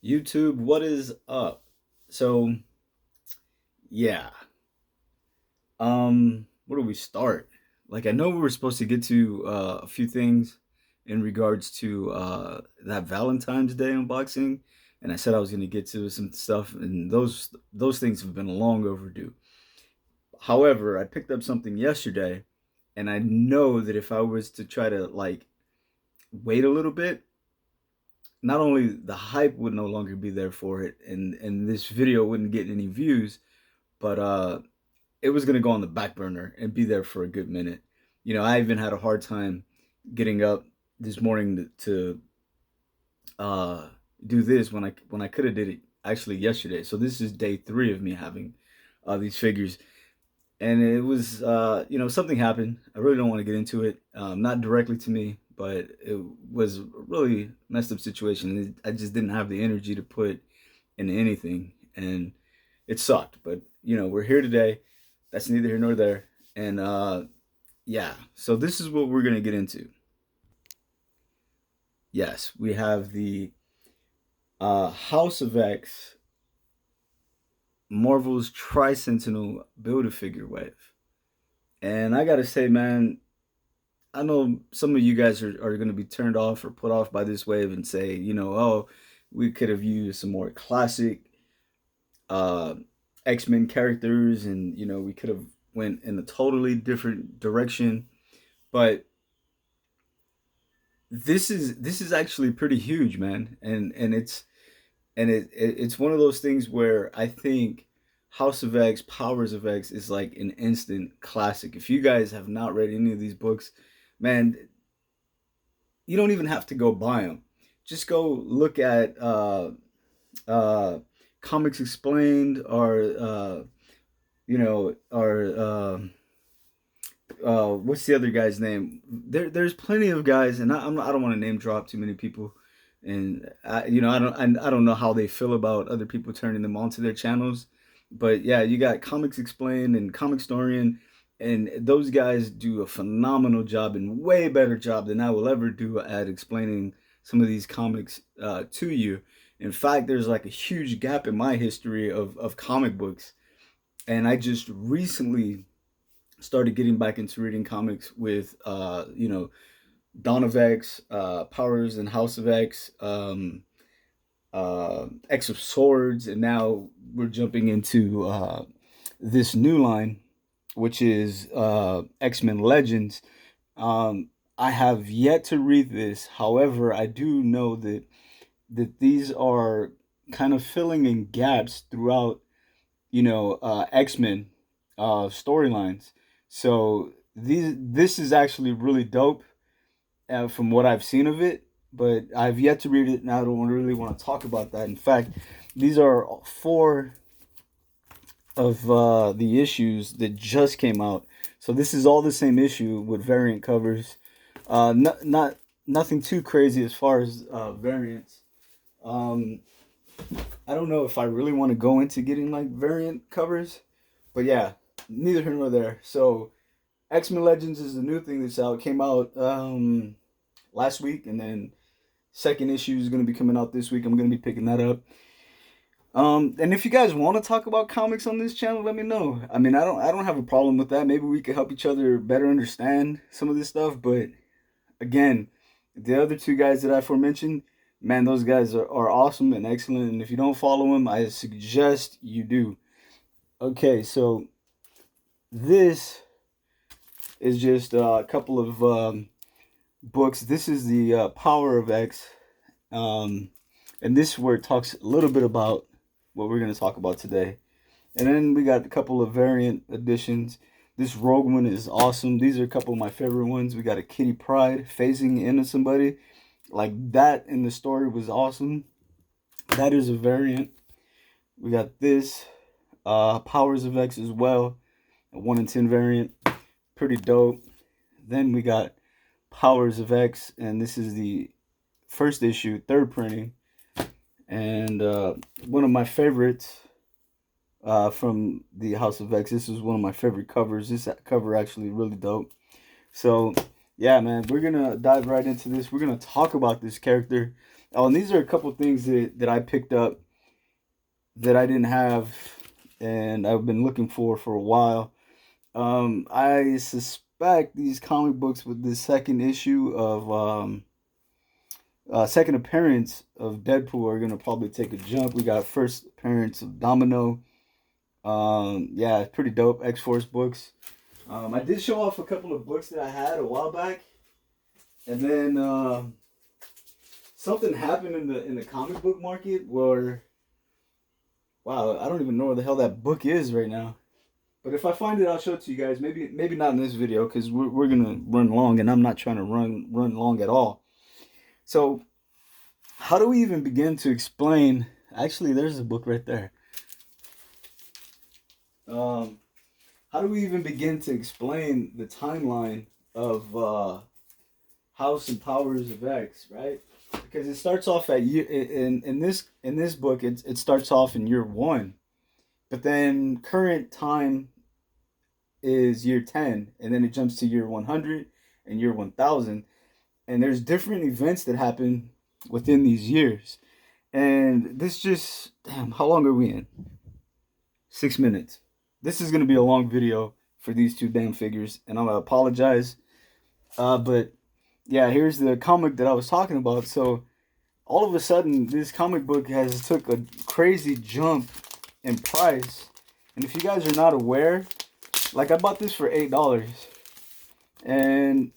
YouTube, what is up? So, yeah. Where do we start? Like I know we were supposed to get to a few things in regards to that Valentine's Day unboxing, and I said I was going to get to some stuff, and those things have been long overdue. However, I picked up something yesterday, and I know that if I was to try to like wait a little bit, not only the hype would no longer be there for it, and this video wouldn't get any views, but it was gonna go on the back burner and be there for a good minute. I even had a hard time getting up this morning to uh, do this when I could have did it actually yesterday. So this is day three of me having these figures, and it was something happened. I really don't want to get into it, not directly to me, but it was a really messed up situation. I just didn't have the energy to put into anything, and it sucked. But we're here today. That's neither here nor there. And yeah, so this is what we're gonna get into. Yes, we have the House of X Marvel's Tri-Sentinel Build-A-Figure wave. And I gotta say, man, I know some of you guys are going to be turned off or put off by this wave and say, oh, we could have used some more classic uh, X-Men characters, and we could have went in a totally different direction. But this is actually pretty huge, man, and it's one of those things where I think House of X, Powers of X is like an instant classic. If you guys have not read any of these books, man, you don't even have to go buy them. Just go look at uh, Comics Explained, or what's the other guy's name? There's plenty of guys, and I don't want to name drop too many people, and I don't know how they feel about other people turning them onto their channels, but yeah, you got Comics Explained and Comic Storian, and those guys do a phenomenal job and way better job than I will ever do at explaining some of these comics to you. In fact, there's like a huge gap in my history of comic books, and I just recently started getting back into reading comics with Dawn of X, Powers and House of X, X of Swords, and now we're jumping into this new line, which is X-Men Legends. I have yet to read this. However, I do know that these are kind of filling in gaps throughout, X-Men storylines. So this is actually really dope from what I've seen of it, but I've yet to read it, and I don't really want to talk about that. In fact, these are four of the issues that just came out. So this is all the same issue with variant covers. Not nothing too crazy as far as variants. Um, I don't know if I really want to go into getting like variant covers, but yeah, neither here nor there. So X-Men Legends is the new thing that's out. It came out last week, and then second issue is going to be coming out this week. I'm going to be picking that up. And if you guys want to talk about comics on this channel, let me know. I mean, I don't have a problem with that. Maybe we could help each other better understand some of this stuff. But again, the other two guys that I aforementioned, man, those guys are awesome and excellent. And if you don't follow them, I suggest you do. Okay, so this is just a couple of books. This is the Power of X, and this is where it talks a little bit about what we're going to talk about today. And then we got a couple of variant editions. This Rogue one is awesome. These are a couple of my favorite ones. We got a Kitty Pryde phasing into somebody. Like that in the story was awesome. That is a variant. We got this Powers of X as well. A 1 in 10 variant. Pretty dope. Then we got Powers of X, and this is the first issue, third printing. And one of my favorites from the House of X. This is one of my favorite covers. This cover actually really dope. So yeah, man, we're gonna dive right into this. We're gonna talk about this character. Oh, and these are a couple things that I picked up that I didn't have, and I've been looking for a while. I suspect these comic books with the second issue of second appearance of Deadpool are gonna probably take a jump. We got first appearance of Domino. Yeah, it's pretty dope. X Force books. I did show off a couple of books that I had a while back, and then something happened in the comic book market where, wow, I don't even know where the hell that book is right now. But if I find it, I'll show it to you guys. Maybe not in this video because we're gonna run long, and I'm not trying to run long at all. So how do we even begin to explain? Actually, there's a book right there. Um, how do we even begin to explain the timeline of House and Powers of X, right? Because it starts off at year in this book it starts off in year one, but then current time is year 10, and then it jumps to year 100 and year 1000, and there's different events that happen within these years. And this just, damn, how long are we in? 6 minutes. This is gonna be a long video for these two damn figures, and I'm gonna apologize. But yeah, here's the comic that I was talking about. So all of a sudden, this comic book has took a crazy jump in price. And if you guys are not aware, like I bought this for $8, and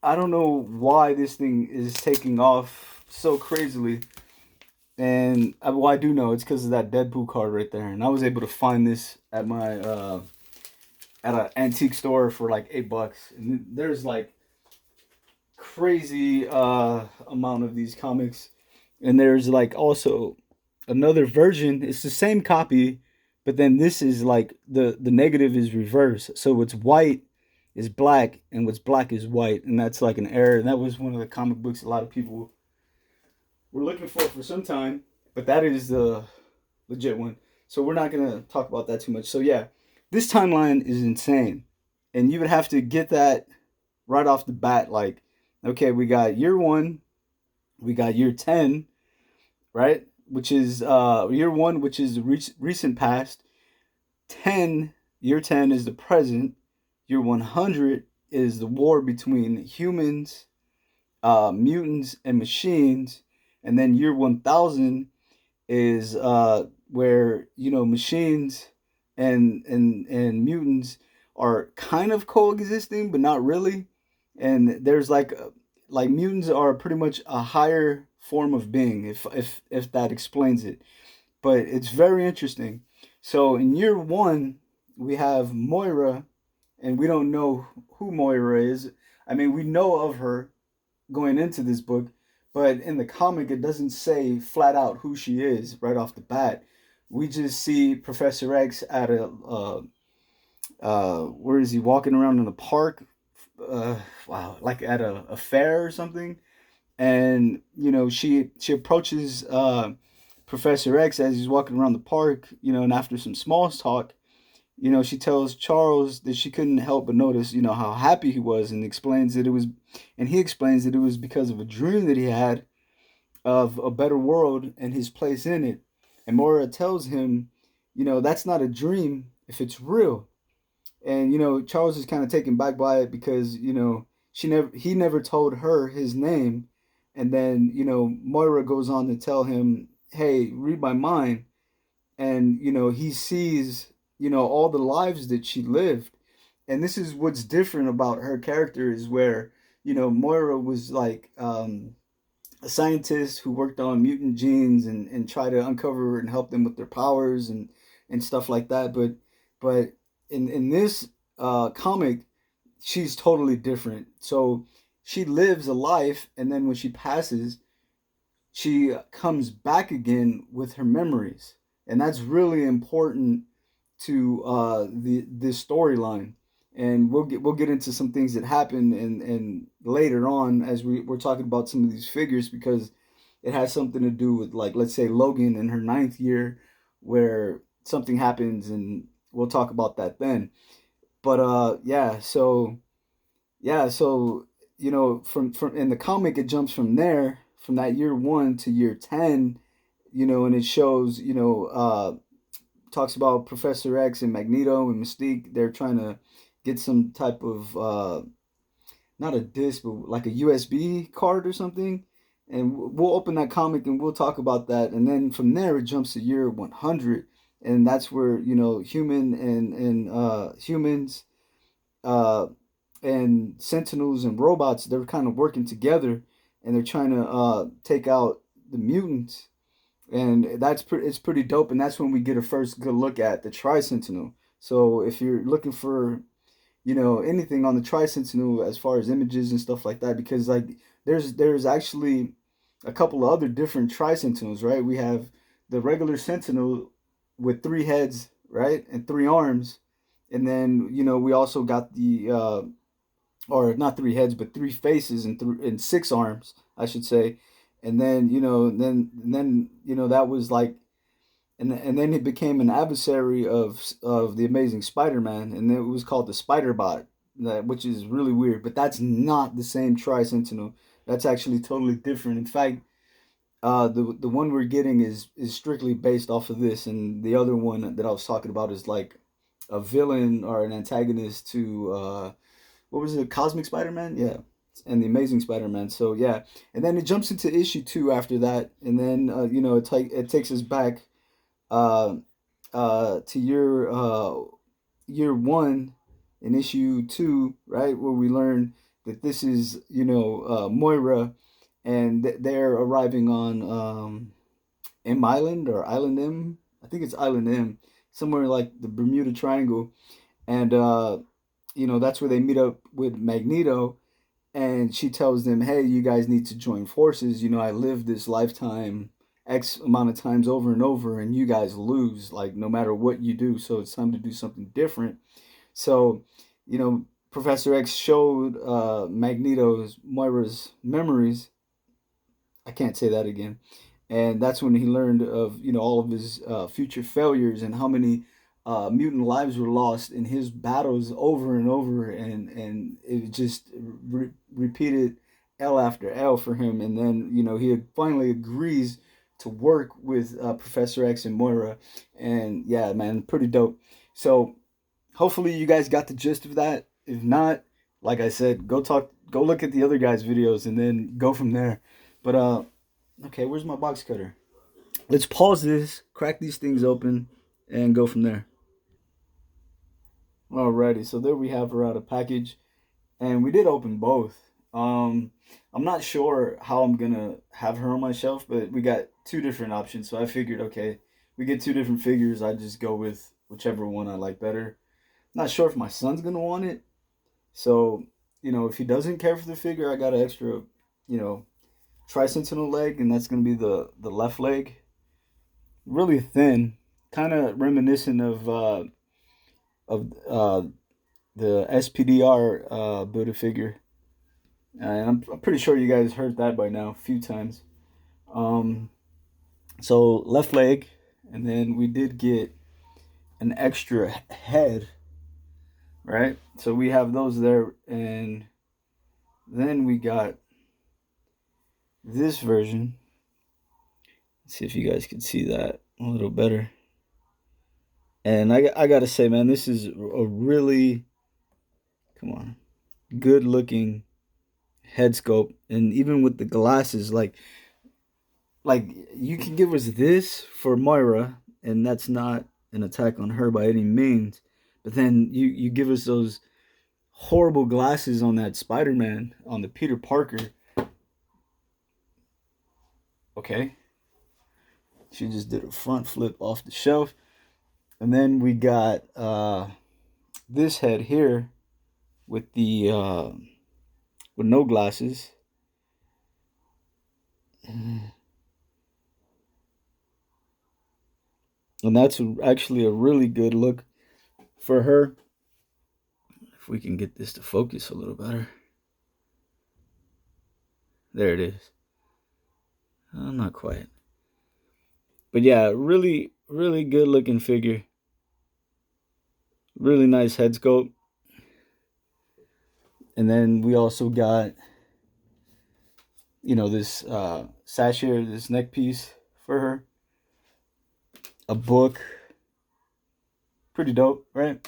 I don't know why this thing is taking off so crazily. And well, I do know it's because of that Deadpool card right there. And I was able to find this at my at an antique store for like $8. And there's like crazy amount of these comics. And there's like also another version. It's the same copy, but then this is like the negative is reverse. So what's white is black, and what's black is white, and that's like an error. And that was one of the comic books a lot of people were looking for some time, but that is the legit one. So we're not gonna talk about that too much. So yeah, this timeline is insane, and you would have to get that right off the bat. Like, okay, we got year one, we got year 10, right? Which is year one, which is the recent past. 10 year 10 is the present. Year 100 is the war between humans, mutants, and machines, and then year 1000 is where machines and mutants are kind of coexisting, but not really. And there's like mutants are pretty much a higher form of being, if that explains it. But it's very interesting. So in year one, we have Moira, and we don't know who Moira is. I mean, we know of her going into this book, but in the comic, it doesn't say flat out who she is right off the bat. We just see Professor X at a where is he walking around in the park? Wow, like at a fair or something. And she approaches Professor X as he's walking around the park. And after some small talk, she tells Charles that she couldn't help but notice, how happy he was, and he explains that it was because of a dream that he had of a better world and his place in it. And Moira tells him, that's not a dream if it's real. And Charles is kind of taken back by it because he never told her his name. And then Moira goes on to tell him, hey, read my mind. And he sees all the lives that she lived. And this is what's different about her character, is where Moira was like a scientist who worked on mutant genes and try to uncover and help them with their powers and stuff like that. But in this comic, she's totally different. So she lives a life, and then when she passes, she comes back again with her memories, and that's really important to the this storyline. And we'll get into some things that happen and later on as we're talking about some of these figures, because it has something to do with, like, let's say Logan in her ninth year, where something happens, and we'll talk about that then. But yeah, so from in the comic, it jumps from there from that year 1 to year 10, and it shows, talks about Professor X and Magneto and Mystique. They're trying to get some type of not a disc, but like a USB card or something. And we'll open that comic and we'll talk about that. And then from there, it jumps to year 100, and that's where humans uh, and Sentinels and robots, they're kind of working together, and they're trying to take out the mutants, and it's pretty dope. And that's when we get a first good look at the Tri Sentinel. So if you're looking for anything on the Tri Sentinel as far as images and stuff like that, because like there's actually a couple of other different Tri Sentinels, right? We have the regular Sentinel with 3 heads, right, and 3 arms, and then we also got the or not 3 heads, but 3 faces and 6 arms, I should say. And then that was like, and then it became an adversary of the Amazing Spider-Man, and it was called the Spider Bot, which is really weird. But that's not the same Tri Sentinel. That's actually totally different. In fact, the one we're getting is strictly based off of this, and the other one that I was talking about is like a villain or an antagonist to what was it, Cosmic Spider-Man? Yeah, and the Amazing Spider-Man. So yeah, and then it jumps into issue 2 after that, and then it takes us back uh, to year 1 in issue 2, right, where we learn that this is Moira, and they're arriving on M Island or Island M. I think it's Island M, somewhere like the Bermuda Triangle, and that's where they meet up with Magneto, and she tells them, "Hey, you guys need to join forces. I lived this lifetime X amount of times over and over, and you guys lose, like, no matter what you do. So it's time to do something different." So, Professor X showed Magneto's Moira's memories. I can't say that again. And that's when he learned of all of his future failures, and how many mutant lives were lost in his battles over and over, and it just repeated L after L for him. And then he finally agrees to work with Professor X and Moira, and yeah, man, pretty dope. So hopefully you guys got the gist of that. If not, like I said, go look at the other guys' videos, and then go from there. But okay, where's my box cutter? Let's pause this, crack these things open, and go from there. Alrighty, so there we have her out of package, and we did open both. I'm not sure how I'm gonna have her on my shelf, but we got 2 different options, so I figured, okay, we get 2 different figures. I just go with whichever one I like better. Not sure if my son's gonna want it, so if he doesn't care for the figure, I got an extra, you know, Tri-Sentinel leg, and that's gonna be the left leg. Really thin, kind of reminiscent of the SPDR Build a Figure, and I'm pretty sure you guys heard that by now a few times. Um, so left leg, and then we did get an extra head, right? So we have those there, and then we got this version. Let's see if you guys can see that a little better. And I gotta say, man, this is a really, come on, good looking head sculpt. And even with the glasses, like you can give us this for Moira, and that's not an attack on her by any means. But then you give us those horrible glasses on that Spider-Man, on the Peter Parker. Okay, she just did a front flip off the shelf. And then we got this head here with the with no glasses. And that's actually a really good look for her. If we can get this to focus a little better. There it is. Not quite. But yeah, really, really good looking figure. Really nice head sculpt. And then we also got this sachet, this neck piece for her, a book, pretty dope, right?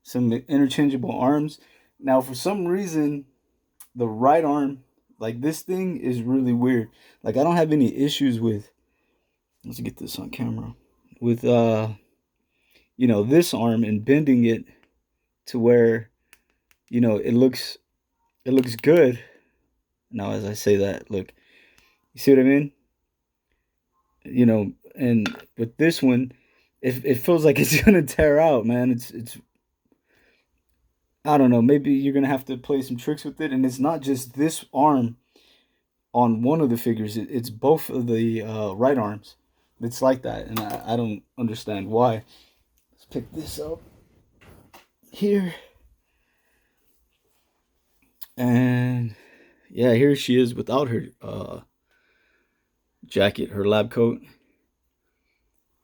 Some interchangeable arms. Now, for some reason, the right arm, like this thing is really weird. Like I don't have any issues with, let's get this on camera, with this arm and bending it to where, it looks good. Now as I say that, look, you see what I mean? And with this one, it feels like it's gonna tear out, man. It's I don't know, maybe you're gonna have to play some tricks with it. And it's not just this arm on one of the figures, it's both of the right arms. It's like that, and I don't understand why. Let's pick this up here. And yeah, here she is without her jacket, her lab coat.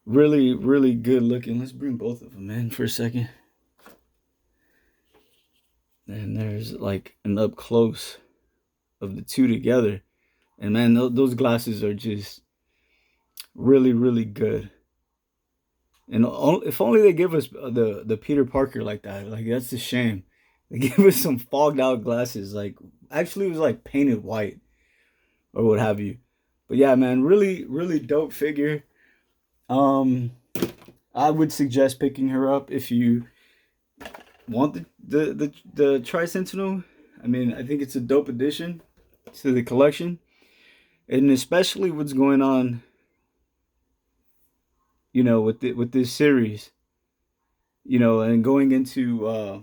Really, really good looking. Let's bring both of them in for a second. And there's like an up close of the two together. And man, those glasses are just really, really good. And if only they give us the Peter Parker like that. Like that's a shame. They give us some fogged out glasses. Like actually, it was like painted white or what have you. But yeah, man, really, really dope figure. Um, I would suggest picking her up if you want the Tri Sentinel. I mean, I think it's a dope addition to the collection, and especially what's going on, with this series, and going into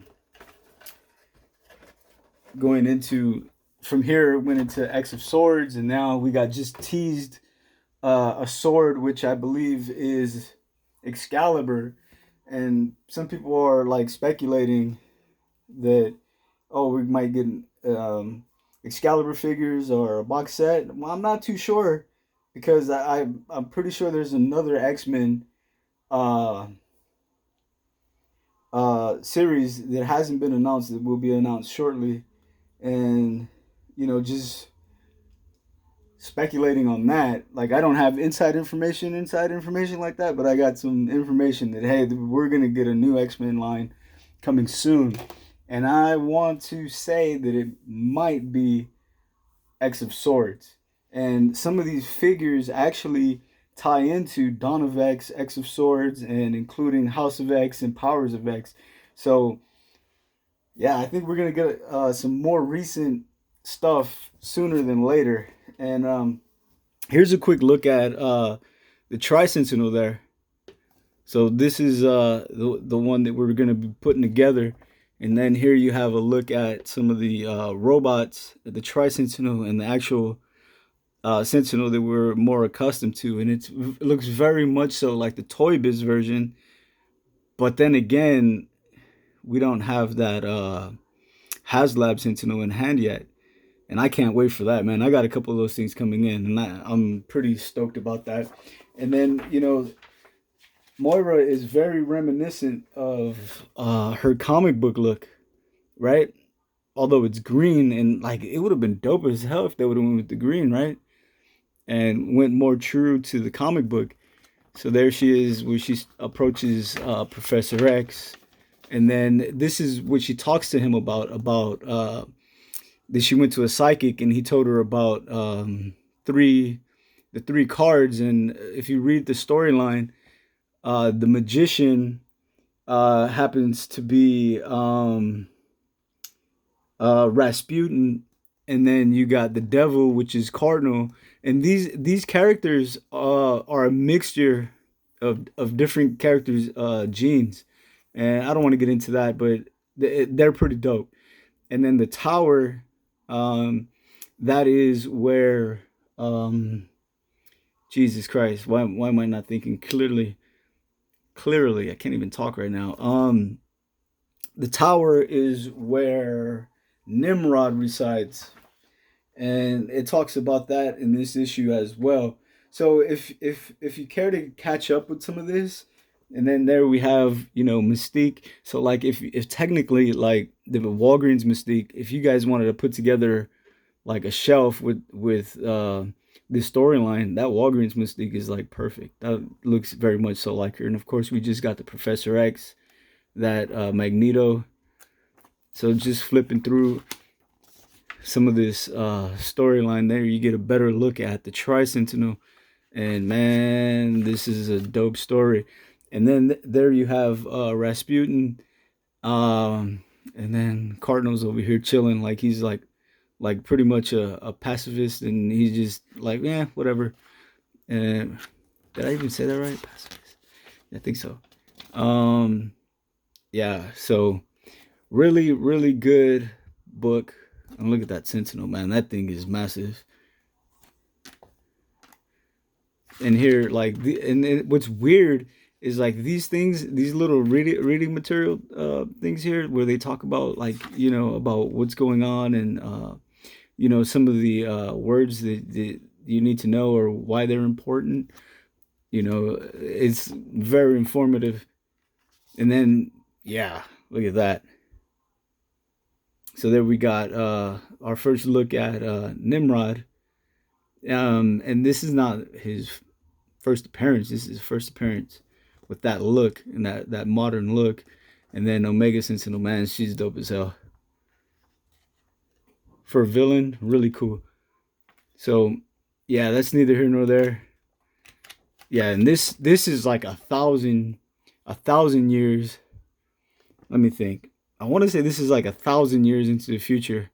from here it went into X of Swords, and now we got just teased a sword which I believe is Excalibur, and some people are like speculating that, oh, we might get Excalibur figures or a box set. Well, I'm not too sure because I'm pretty sure there's another X-Men uh, series that hasn't been announced that will be announced shortly, and just speculating on that. Like I don't have inside information like that, but I got some information that hey, we're gonna get a new X-Men line coming soon, and I want to say that it might be X of Swords, and some of these figures actually tie into Dawn of X, X of Swords, and including House of X and Powers of X. So yeah, I think we're gonna get some more recent stuff sooner than later. And here's a quick look at the Tri Sentinel there. So this is the one that we're gonna be putting together, and then here you have a look at some of the robots, the Tri Sentinel, and the actual Sentinel that we're more accustomed to, and it looks very much so like the Toy Biz version. But then again, we don't have that HasLab Sentinel in hand yet, and I can't wait for that, man. I got a couple of those things coming in, and I'm pretty stoked about that. And then Moira is very reminiscent of her comic book look, right? Although it's green, and like it would have been dope as hell if they would have went with the green, right? And went more true to the comic book. So there she is, where she approaches Professor X, and then this is what she talks to him about that she went to a psychic, and he told her about the three cards. And if you read the storyline, the magician happens to be Rasputin, and then you got the devil, which is Cardinal. And these characters are a mixture of different characters' genes, and I don't want to get into that, but they're pretty dope. And then the tower, that is where Jesus Christ, why am I not thinking clearly? Clearly, I can't even talk right now. The tower is where Nimrod resides, and it talks about that in this issue as well. So if you care to catch up with some of this, and then there we have Mystique. So like if technically like the Walgreens Mystique, if you guys wanted to put together like a shelf with this storyline, that Walgreens Mystique is like perfect. That looks very much so like her. And of course, we just got the Professor X, that Magneto. So just flipping through some of this storyline there, you get a better look at the Tri Sentinel. And man, this is a dope story. And then there you have Rasputin, and then Cardinals over here chilling, like he's like pretty much a pacifist, and he's just like, yeah, whatever. And did I even say that right? Pacifist. I think so. Um, yeah. So really, really good book. And look at that Sentinel, man. That thing is massive. And here, like, what's weird is like these things, these little reading material things here, where they talk about, like, about what's going on, and some of the words that you need to know, or why they're important. It's very informative. And then, yeah, look at that. So there we got our first look at Nimrod. And this is not his first appearance. This is his first appearance with that look, and that modern look. And then Omega Sentinel, man, she's dope as hell. For a villain, really cool. So, yeah, that's neither here nor there. Yeah, and this is like a thousand years. Let me think. I want to say this is like 1,000 years into the future.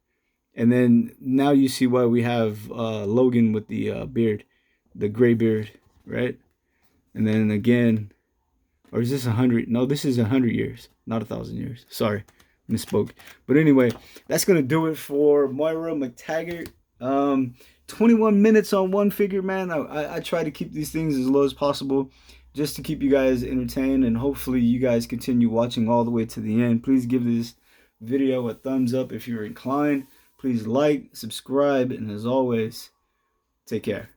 And then now you see why we have Logan with the beard, the gray beard, right? And then again, or is this 100? No, this is 100 years, not 1,000 years. Sorry, misspoke. But anyway, that's gonna do it for Moira Mactaggert. 21 minutes on one figure, man. I try to keep these things as low as possible, just to keep you guys entertained, and hopefully you guys continue watching all the way to the end. Please give this video a thumbs up if you're inclined. Please like, subscribe, and as always, take care.